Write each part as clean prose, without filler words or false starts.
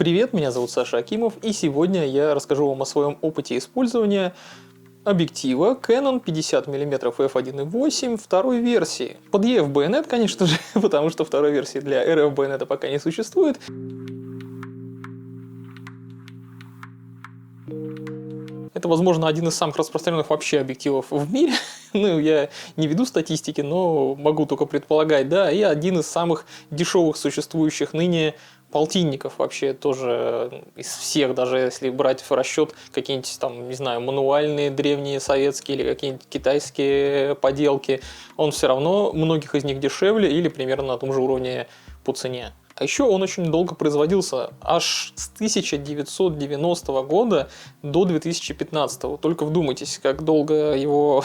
Привет, меня зовут Саша Акимов, и сегодня я расскажу вам о своем опыте использования объектива Canon 50 мм f1.8 второй версии. Под EF байонет, конечно же, потому что второй версии для RF байонета пока не существует. Это, возможно, один из самых распространенных вообще объективов в мире. Ну, я не веду статистики, но могу только предполагать, да. И один из самых дешевых существующих ныне полтинников вообще тоже из всех, даже если брать в расчет какие-нибудь там, не знаю, мануальные древние советские или какие-нибудь китайские поделки, он все равно многих из них дешевле или примерно на том же уровне по цене. А еще он очень долго производился, аж с 1990 года до 2015. Только вдумайтесь, как долго его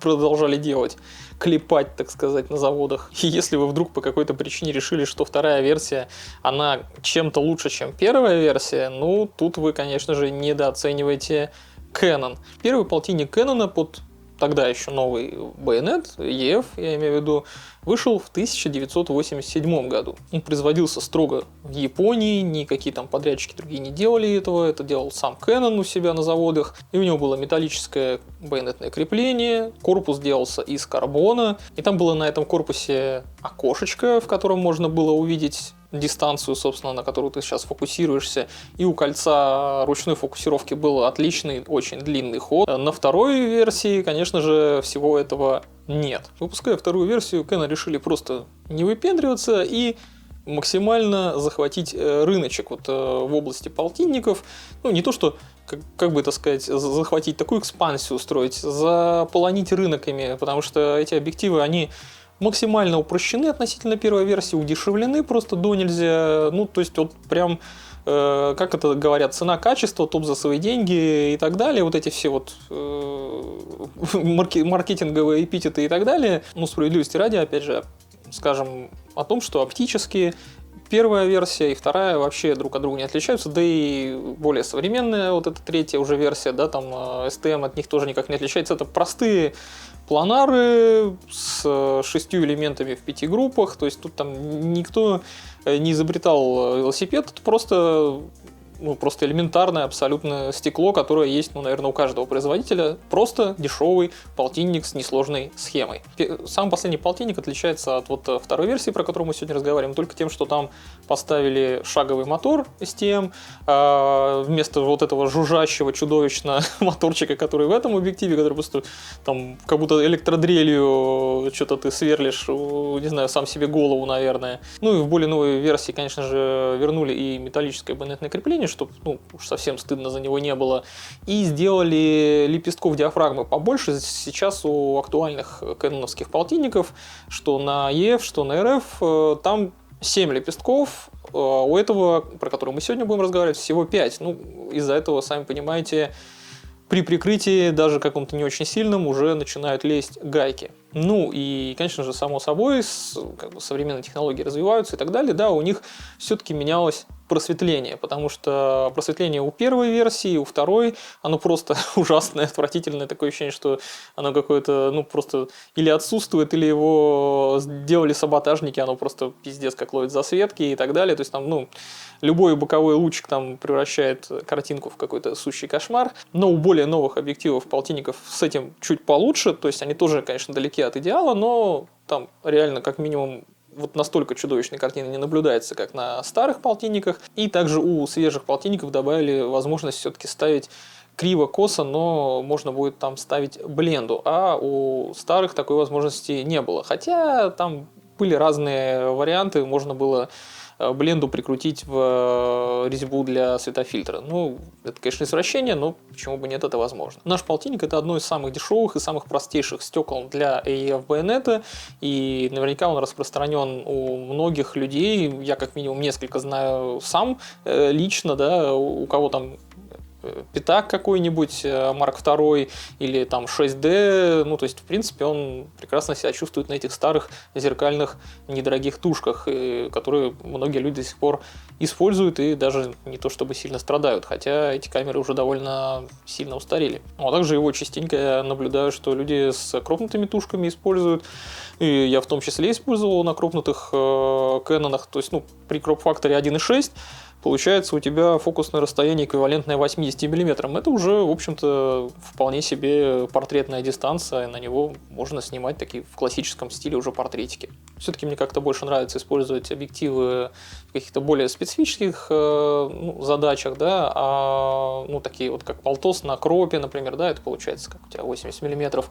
продолжали делать, клепать, так сказать, на заводах. И если вы вдруг по какой-то причине решили, что вторая версия, она чем-то лучше, чем первая версия, ну, тут вы, конечно же, недооцениваете Canon. Первый полтинник Canon под тогда еще новый байонет, EF, я имею в виду, вышел в 1987 году. Он производился строго в Японии, никакие там подрядчики другие не делали этого, это делал сам Canon у себя на заводах. И у него было металлическое байонетное крепление, корпус делался из карбона, и там было на этом корпусе окошечко, в котором можно было увидеть дистанцию, собственно, на которую ты сейчас фокусируешься. И у кольца ручной фокусировки был отличный, очень длинный ход. На второй версии, конечно же, всего этого нет. Выпуская вторую версию, Canon решили просто не выпендриваться и максимально захватить рыночек вот в области полтинников. Ну, не то, что как бы это сказать, захватить такую экспансию устроить, заполонить рыноками, потому что эти объективы, они максимально упрощены относительно первой версии, удешевлены просто до нельзя. Ну, то есть, вот прям, как это говорят, цена-качество, топ за свои деньги и так далее. Вот эти все вот маркетинговые эпитеты и так далее. Ну, справедливости ради, опять же, скажем о том, что оптически первая версия и вторая вообще друг от друга не отличаются, да и более современная, вот эта третья уже версия, да, там STM от них тоже никак не отличается. Это простые планары с 6 элементами в 5 группах, то есть тут там никто не изобретал велосипед, это просто элементарное абсолютно стекло, которое есть, наверное, у каждого производителя. Просто дешевый полтинник с несложной схемой. Самый последний полтинник отличается от вот второй версии, про которую мы сегодня разговариваем, только тем, что там поставили шаговый мотор STM, вместо вот этого жужжащего чудовищно моторчика, который в этом объективе, который просто там как будто электродрелью что-то ты сверлишь, не знаю, сам себе голову, наверное. Ну и в более новой версии, конечно же, вернули и металлическое байонетное крепление, чтобы, уж совсем стыдно за него не было, и сделали лепестков диафрагмы побольше. Сейчас у актуальных кэноновских полтинников, что на EF, что на RF, там 7 лепестков, у этого, про который мы сегодня будем разговаривать, всего 5. Ну, из-за этого, сами понимаете, при прикрытии, даже каком-то не очень сильном, уже начинают лезть гайки. Ну и, конечно же, само собой, современные технологии развиваются и так далее, да, у них все-таки менялось просветление, потому что просветление у первой версии, у второй, оно просто ужасное, отвратительное, такое ощущение, что оно какое-то, просто или отсутствует, или его сделали саботажники, оно просто пиздец как ловит засветки и так далее, то есть там, любой боковой лучик там превращает картинку в какой-то сущий кошмар, но у более новых объективов полтинников с этим чуть получше, то есть они тоже, конечно, далеки от идеала, но там реально как минимум вот настолько чудовищной картины не наблюдается, как на старых полтинниках. И также у свежих полтинников добавили возможность все-таки ставить криво-косо, но можно будет там ставить бленду. А у старых такой возможности не было. Хотя там были разные варианты, можно было бленду прикрутить в резьбу для светофильтра. Это, конечно, извращение, но почему бы нет, это возможно. Наш полтинник — это одно из самых дешевых и самых простейших стекол для EF байонета, и наверняка он распространен у многих людей. Я как минимум несколько знаю сам лично, да, у кого там пятак какой-нибудь, Марк II или там 6D, то есть, в принципе, он прекрасно себя чувствует на этих старых зеркальных недорогих тушках, которые многие люди до сих пор используют и даже не то чтобы сильно страдают, хотя эти камеры уже довольно сильно устарели. А также его частенько я наблюдаю, что люди с кропнутыми тушками используют, и я в том числе использовал на кропнутых Кэнонах, то есть при кроп-факторе 1.6 получается у тебя фокусное расстояние эквивалентное 80 мм. Это уже, в общем-то, вполне себе портретная дистанция, на него можно снимать такие в классическом стиле уже портретики. Все-таки мне как-то больше нравится использовать объективы в каких-то более специфических задачах, да, такие вот как полтос на кропе, например, да, это получается как у тебя 80 мм.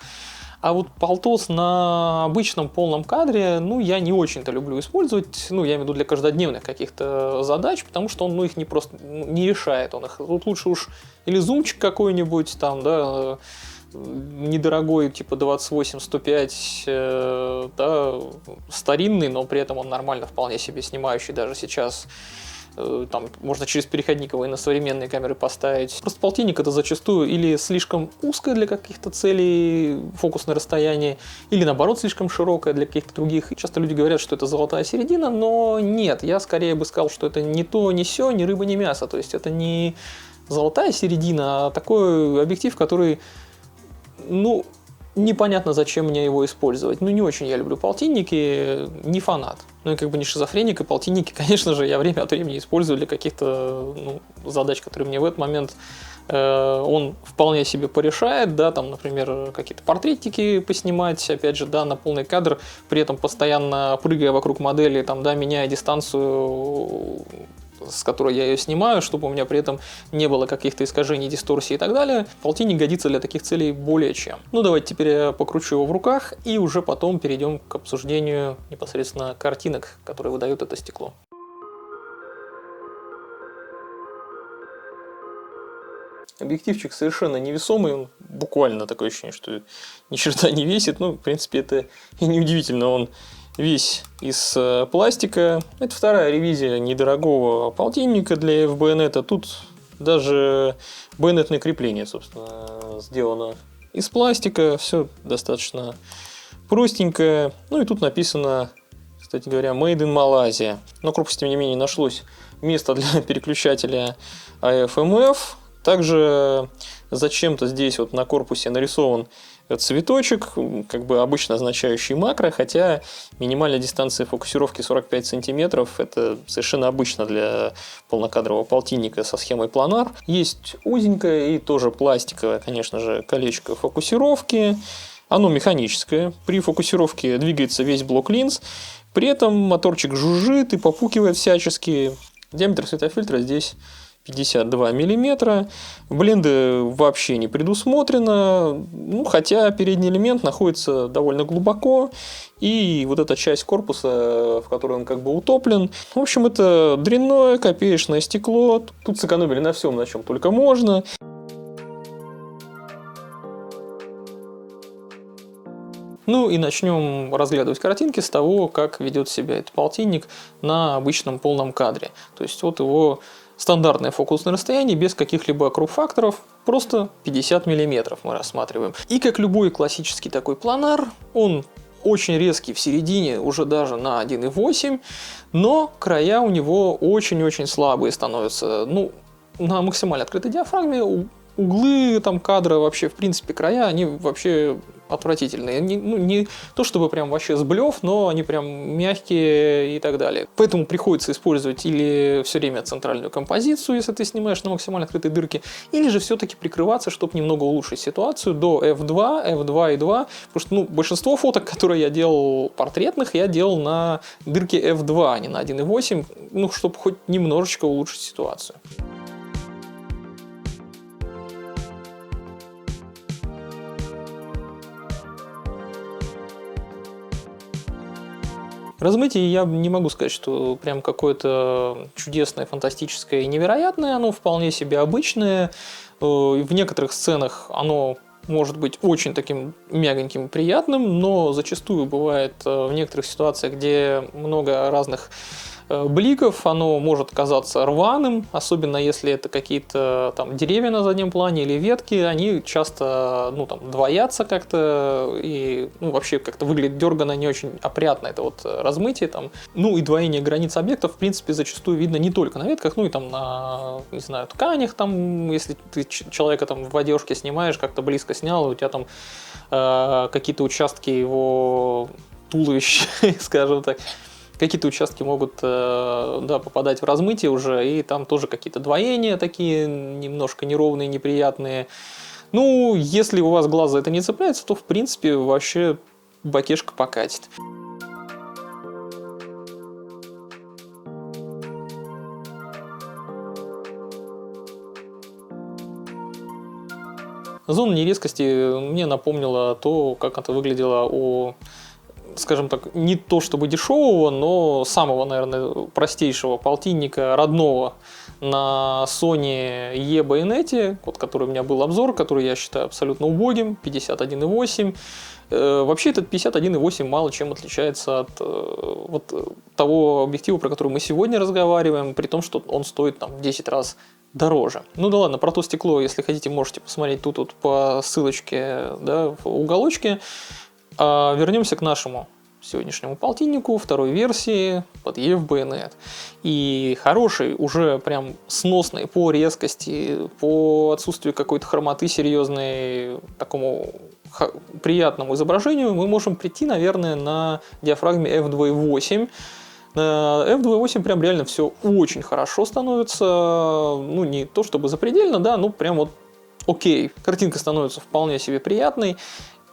А вот полтос на обычном полном кадре, я не очень-то люблю использовать, я имею в виду для каждодневных каких-то задач, потому что он, их не просто не решает, он их, тут лучше уж или зумчик какой-нибудь там, да, недорогой, типа 28-105, да, старинный, но при этом он нормально вполне себе снимающий даже сейчас. Там можно через переходник его и на современные камеры поставить. Просто полтинник это зачастую или слишком узкое для каких-то целей фокусное расстояние, или наоборот слишком широкое для каких-то других. И часто люди говорят, что это золотая середина, но нет, я скорее бы сказал, что это не то, не сё, ни рыба, ни мясо. То есть это не золотая середина, а такой объектив, который, непонятно, зачем мне его использовать. Не очень я люблю полтинники, не фанат. И как бы не шизофреник, и полтинники, конечно же, я время от времени использую для каких-то задач, которые мне в этот момент он вполне себе порешает, да, там, например, какие-то портретики поснимать, опять же, да, на полный кадр, при этом постоянно прыгая вокруг модели, там, да, меняя дистанцию, с которой я ее снимаю, чтобы у меня при этом не было каких-то искажений, дисторсий и так далее. Полтинник годится для таких целей более чем. Давайте теперь я покручу его в руках и уже потом перейдем к обсуждению непосредственно картинок, которые выдает это стекло. Объективчик совершенно невесомый, он буквально такое ощущение, что ни черта не весит. В принципе, это и неудивительно, он весь из пластика. Это вторая ревизия недорогого полтинника для FBNet. Тут даже байонетное крепление, собственно, сделано из пластика. Все достаточно простенькое. И тут написано, кстати говоря, Made in Malaysia. На корпусе, тем не менее, нашлось место для переключателя AF/MF. Также зачем-то здесь вот на корпусе нарисован цветочек, как бы обычно означающий макро, хотя минимальная дистанция фокусировки 45 сантиметров, это совершенно обычно для полнокадрового полтинника со схемой планар. Есть узенькое и тоже пластиковое, конечно же, колечко фокусировки. Оно механическое. При фокусировке двигается весь блок линз. При этом моторчик жужжит и попукивает всячески. Диаметр светофильтра здесь 52 мм. Бленды вообще не предусмотрено, хотя передний элемент находится довольно глубоко, и вот эта часть корпуса, в которой он как бы утоплен. В общем, это дрянное копеечное стекло. Тут сэкономили на всем, на чем только можно. И начнем разглядывать картинки с того, как ведет себя этот полтинник на обычном полном кадре. То есть вот его стандартное фокусное расстояние без каких-либо круг-факторов, просто 50 мм мы рассматриваем. И как любой классический такой планар, он очень резкий в середине, уже даже на 1,8, но края у него очень-очень слабые становятся. На максимально открытой диафрагме углы там кадра, вообще, в принципе, края, они вообще отвратительные. Не то чтобы прям вообще сблев, но они прям мягкие и так далее. Поэтому приходится использовать или все время центральную композицию, если ты снимаешь на максимально открытой дырке, или же все-таки прикрываться, чтобы немного улучшить ситуацию до F2, F2,2, потому что большинство фоток, которые я делал портретных, я делал на дырке F2, а не на 1,8, чтобы хоть немножечко улучшить ситуацию. Размытие я не могу сказать, что прям какое-то чудесное, фантастическое и невероятное. Оно вполне себе обычное. В некоторых сценах оно может быть очень таким мягоньким и приятным, но зачастую бывает в некоторых ситуациях, где много разных бликов, оно может казаться рваным, особенно если это какие-то там деревья на заднем плане или ветки, они часто двоятся как-то и вообще как-то выглядит дерганно, не очень опрятно, это вот размытие там. И двоение границ объектов, в принципе, зачастую видно не только на ветках, и там на, не знаю, тканях, там, если ты человека там в одежке снимаешь, как-то близко снял, у тебя там какие-то участки его туловища, скажем так, Какие-то участки могут да, попадать в размытие уже, и там тоже какие-то двоения такие немножко неровные, неприятные. Ну, если у вас глаз за это не цепляется, то в принципе вообще бакешка покатит. Зона нерезкости мне напомнила то, как это выглядело у, скажем так, не то чтобы дешевого, но самого, наверное, простейшего полтинника родного на Sony E-байонете, вот, который у меня был обзор, который я считаю абсолютно убогим, 51.8. Вообще этот 51.8 мало чем отличается от вот того объектива, про который мы сегодня разговариваем, при том, что он стоит там 10 раз дороже. Ну да ладно, про то стекло, если хотите, можете посмотреть тут вот по ссылочке, да, в уголочке. А вернемся к нашему сегодняшнему полтиннику, второй версии под EF-байонет. И хороший, уже прям сносный по резкости, по отсутствию какой-то хромоты серьезной, такому приятному изображению, мы можем прийти, наверное, на диафрагме f2.8. На f2.8 прям реально все очень хорошо становится, ну не то чтобы запредельно, да, ну прям вот окей, картинка становится вполне себе приятной.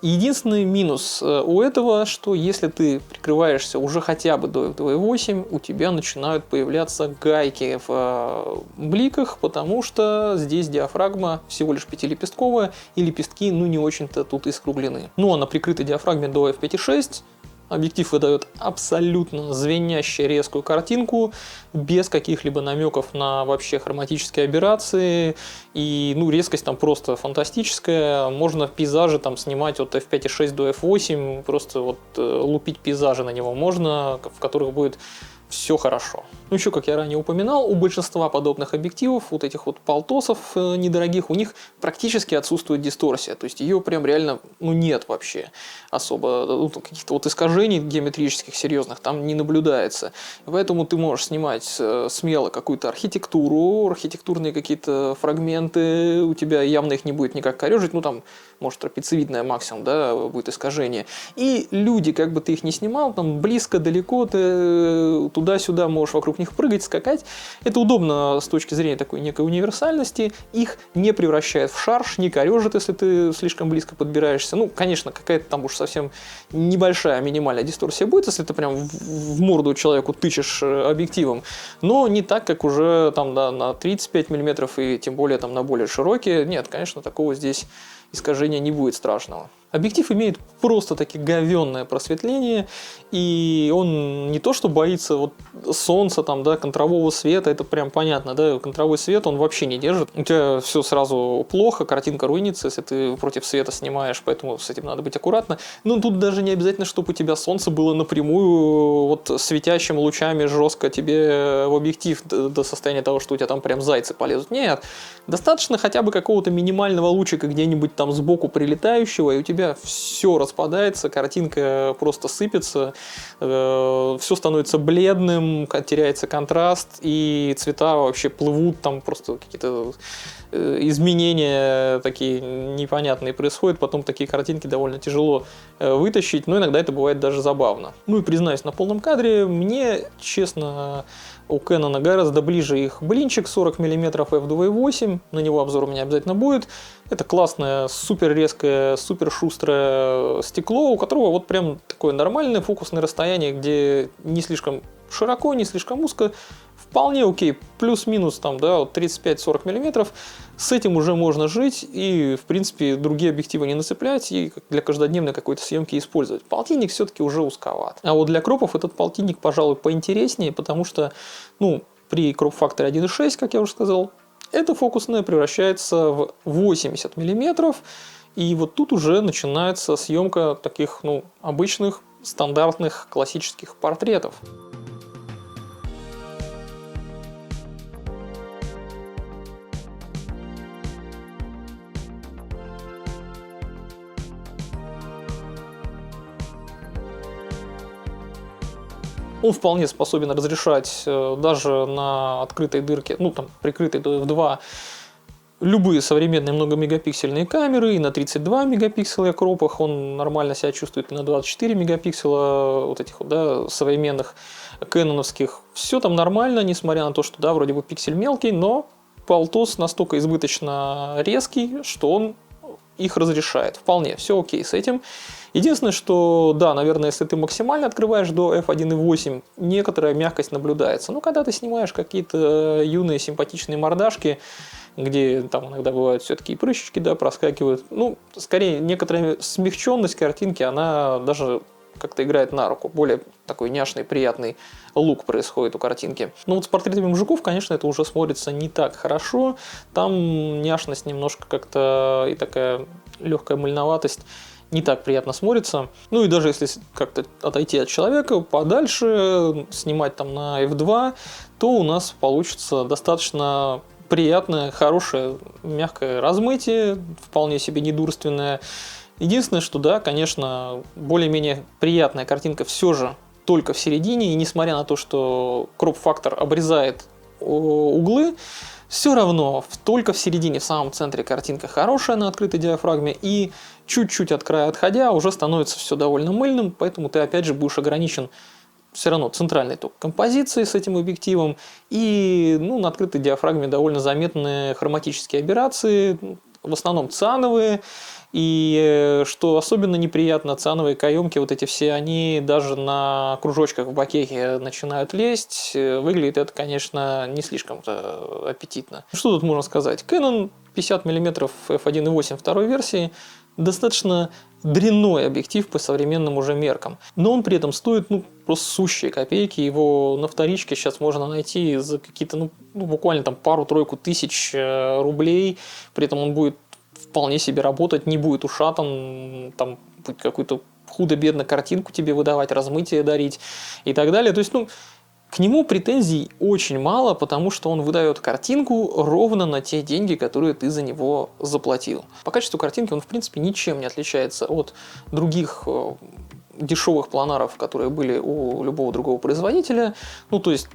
Единственный минус у этого, что если ты прикрываешься уже хотя бы до f2.8, у тебя начинают появляться гайки в бликах, потому что здесь диафрагма всего лишь 5-лепестковая, и лепестки ну не очень-то тут и скруглены. Ну а на прикрытой диафрагме до f5.6 объектив выдает абсолютно звенящую резкую картинку, без каких-либо намеков на вообще хроматические аберрации. И ну, резкость там просто фантастическая. Можно пейзажи там снимать от f5.6 до f8, просто вот лупить пейзажи на него можно, в которых будет все хорошо. Ну еще, как я ранее упоминал, у большинства подобных объективов, вот этих вот полтосов недорогих, у них практически отсутствует дисторсия. То есть ее прям реально ну, нет вообще особо. Ну, каких-то вот искажений геометрических серьезных там не наблюдается. Поэтому ты можешь снимать смело какую-то архитектуру, архитектурные какие-то фрагменты, у тебя явно их не будет никак корежить, ну там может трапециевидное максимум, да, будет искажение. И люди, как бы ты их ни снимал, там близко, далеко, ты туда-сюда можешь вокруг них прыгать, скакать. Это удобно с точки зрения такой некой универсальности. Их не превращает в шарш, не корежит, если ты слишком близко подбираешься. Ну, конечно, какая-то там уж совсем небольшая минимальная дисторсия будет, если ты прям в морду человеку тычешь объективом. Но не так, как уже там да, на 35 мм и тем более там на более широкие. Нет, конечно, такого здесь искажения не будет страшного. Объектив имеет просто-таки говенное просветление, и он не то что боится вот солнца, там, да, контрового света, это прям понятно, да, контровой свет он вообще не держит. У тебя все сразу плохо, картинка руинится, если ты против света снимаешь, поэтому с этим надо быть аккуратно. Но тут даже не обязательно, чтобы у тебя солнце было напрямую вот светящими лучами жестко тебе в объектив до состояния того, что у тебя там прям зайцы полезут. Нет, достаточно хотя бы какого-то минимального лучика где-нибудь там сбоку прилетающего, и у тебя все распадается, картинка просто сыпется, все становится бледным, теряется контраст, и цвета вообще плывут, там просто какие-то изменения такие непонятные происходят, потом такие картинки довольно тяжело вытащить, но иногда это бывает даже забавно. Ну и признаюсь, на полном кадре мне, честно, у Canon гораздо ближе их блинчик 40 мм f2.8, на него обзор у меня обязательно будет. Это классное, супер резкое, супер шустрое стекло, у которого вот прям такое нормальное фокусное расстояние, где не слишком широко, не слишком узко, вполне окей, плюс-минус там, да, 35-40 мм, с этим уже можно жить и, в принципе, другие объективы не нацеплять и для каждодневной какой-то съемки использовать. Полтинник все-таки уже узковат. А вот для кропов этот полтинник, пожалуй, поинтереснее, потому что, ну, при кроп-факторе 1.6, как я уже сказал, это фокусное превращается в 80 мм, и вот тут уже начинается съемка таких, ну, обычных, стандартных, классических портретов. Он вполне способен разрешать даже на открытой дырке, ну там прикрытой до f2, любые современные многомегапиксельные камеры, и на 32 мегапикселя кропах он нормально себя чувствует, и на 24 мегапикселя вот этих вот, да, современных кэноновских. Все там нормально, несмотря на то, что, да, вроде бы пиксель мелкий, но полтос настолько избыточно резкий, что он их разрешает. Вполне, все окей с этим. Единственное, что, да, наверное, если ты максимально открываешь до f1.8, некоторая мягкость наблюдается. Но когда ты снимаешь какие-то юные симпатичные мордашки, где там иногда бывают все-таки и прыщички, да, проскакивают, ну, скорее, некоторая смягченность картинки, она даже как-то играет на руку. Более такой няшный, приятный лук происходит у картинки. Но вот с портретами мужиков, конечно, это уже смотрится не так хорошо. Там няшность немножко как-то и такая легкая мыльноватость не так приятно смотрится. Ну и даже если как-то отойти от человека подальше, снимать там на f2, то у нас получится достаточно приятное, хорошее, мягкое размытие, вполне себе недурственное. Единственное, что да, конечно, более-менее приятная картинка все же только в середине, и несмотря на то, что кроп-фактор обрезает углы, все равно только в середине, в самом центре картинка хорошая на открытой диафрагме, и чуть-чуть от края отходя уже становится все довольно мыльным, поэтому ты опять же будешь ограничен все равно центральной только композицией с этим объективом, и ну, на открытой диафрагме довольно заметные хроматические аберрации, в основном циановые. И что особенно неприятно, циановые каемки, вот эти все, они даже на кружочках в бокехе начинают лезть. Выглядит это, конечно, не слишком-то аппетитно. Что тут можно сказать? Canon 50 мм f1.8 второй версии достаточно дрянной объектив по современным уже меркам. Но он при этом стоит просто сущие копейки. Его на вторичке сейчас можно найти за какие-то буквально там пару-тройку тысяч рублей. При этом он будет вполне себе работать, не будет ушатан, там будет какую-то худо-бедно картинку тебе выдавать, размытие дарить и так далее. То есть, к нему претензий очень мало, потому что он выдает картинку ровно на те деньги, которые ты за него заплатил. По качеству картинки он, в принципе, ничем не отличается от других дешевых планаров, которые были у любого другого производителя. То есть,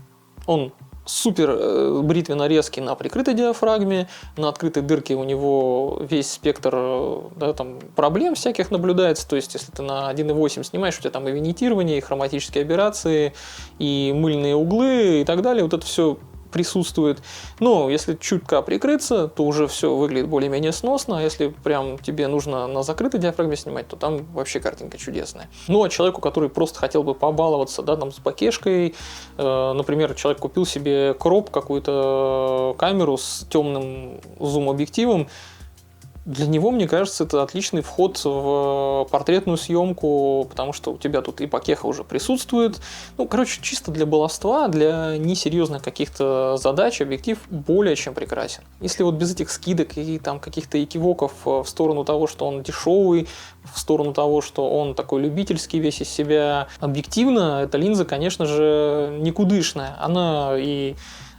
он супер бритвенно резкий на прикрытой диафрагме, на открытой дырке у него весь спектр проблем всяких наблюдается, то есть если ты на 1.8 снимаешь, у тебя там и винитирование, и хроматические аберрации, и мыльные углы и так далее, вот это все присутствует. Но если чутка прикрыться, то уже все выглядит более-менее сносно, а если прям тебе нужно на закрытой диафрагме снимать, то там вообще картинка чудесная. А человеку, который просто хотел бы побаловаться, там с бокешкой, например, человек купил себе кроп, какую-то камеру с темным зум-объективом, для него, мне кажется, это отличный вход в портретную съемку, потому что у тебя тут и бокеха уже присутствует. Чисто для баловства, для несерьезных каких-то задач объектив более чем прекрасен. Если без этих скидок и там каких-то экивоков в сторону того, что он дешевый, в сторону того, что он такой любительский весь из себя, объективно эта линза, конечно же, никудышная. Она и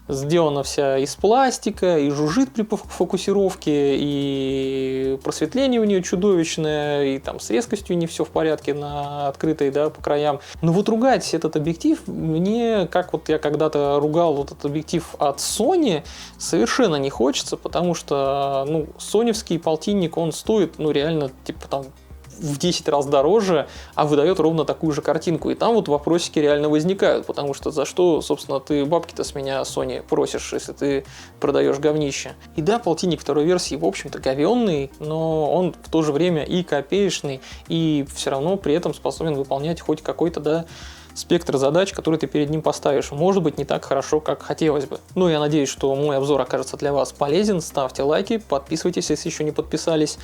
сделана вся из пластика, и жужжит при фокусировке, и просветление у нее чудовищное, и там с резкостью не все в порядке на открытой, по краям. Но ругать этот объектив мне, как я когда-то ругал этот объектив от Sony, совершенно не хочется, потому что, соневский полтинник, он стоит, реально, в 10 раз дороже, а выдает ровно такую же картинку. И там вопросики реально возникают, потому что за что, собственно, ты бабки-то с меня, Sony, просишь, если ты продаешь говнище. И да, полтинник второй версии, в общем-то, говенный, но он в то же время и копеечный, и все равно при этом способен выполнять хоть какой-то, спектр задач, которые ты перед ним поставишь. Может быть, не так хорошо, как хотелось бы. Я надеюсь, что мой обзор окажется для вас полезен. Ставьте лайки, подписывайтесь, если еще не подписались.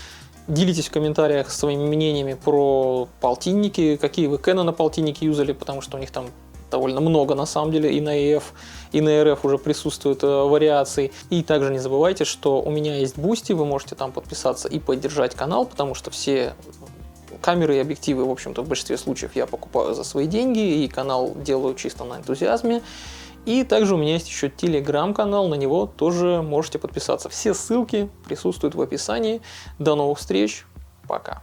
Делитесь в комментариях своими мнениями про полтинники, какие вы Canon полтинники юзали, потому что у них там довольно много на самом деле, и на EF, и на RF уже присутствуют вариации. И также не забывайте, что у меня есть Boosty, вы можете там подписаться и поддержать канал, потому что все камеры и объективы, в общем-то, в большинстве случаев я покупаю за свои деньги, и канал делаю чисто на энтузиазме. И также у меня есть еще телеграм-канал, на него тоже можете подписаться. Все ссылки присутствуют в описании. До новых встреч, пока.